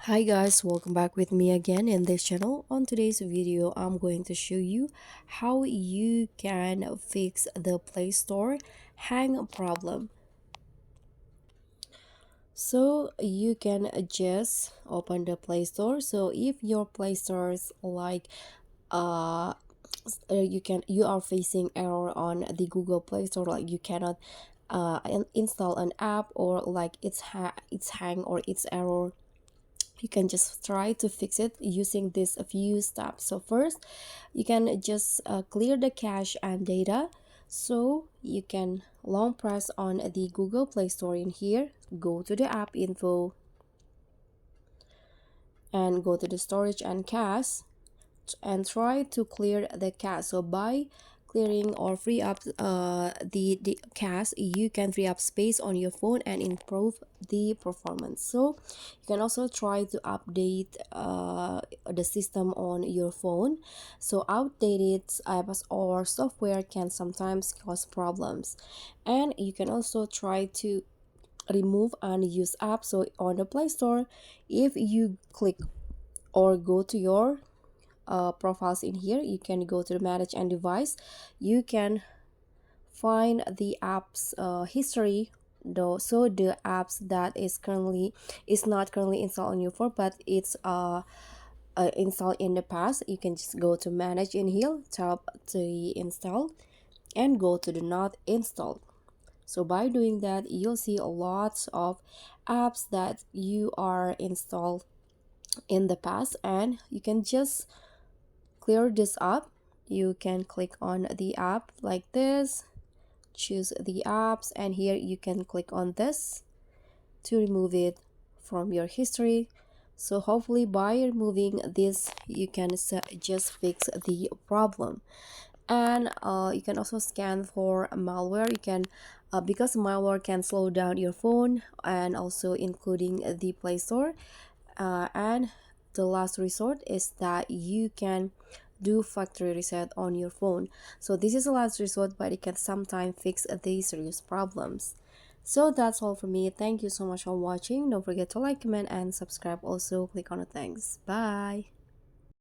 Hi guys, welcome back with me again in this channel. On today's video, I'm going to show you how you can fix the Play Store hang problem. So you can just open the Play Store. So if your Play Stores like uh you are facing error on the Google Play Store, like you cannot install an app, or like it's hang or it's error, you can just try to fix it using this a few steps. So first, you can just clear the cache and data. So you can long press on the Google Play Store in here, go to the app info and go to the storage and cache, and try to clear the cache. So by clearing or free up the cache, you can free up space on your phone and improve the performance. So you can also try to update the system on your phone. So outdated apps or software can sometimes cause problems, and you can also try to remove unused apps. So on the Play Store, if you click or go to your profiles in here, you can go to the manage and device. You can find the apps history though, so the apps that is not currently installed on your phone, but it's installed in the past. You can just go to manage in here, tap the install, and go to the not installed. So by doing that, you'll see a lot of apps that you are installed in the past, and you can just clear this up. You can click on the app like this, choose the apps, and here you can click on this to remove it from your history. So hopefully by removing this, you can just fix the problem. And you can also scan for malware. You can because malware can slow down your phone, and also including the Play Store. And the last resort is that you can do factory reset on your phone. So this is the last resort, but it can sometimes fix these serious problems. So that's all for me. Thank you so much for watching. Don't forget to like, comment, and subscribe. Also click on the thanks. Bye.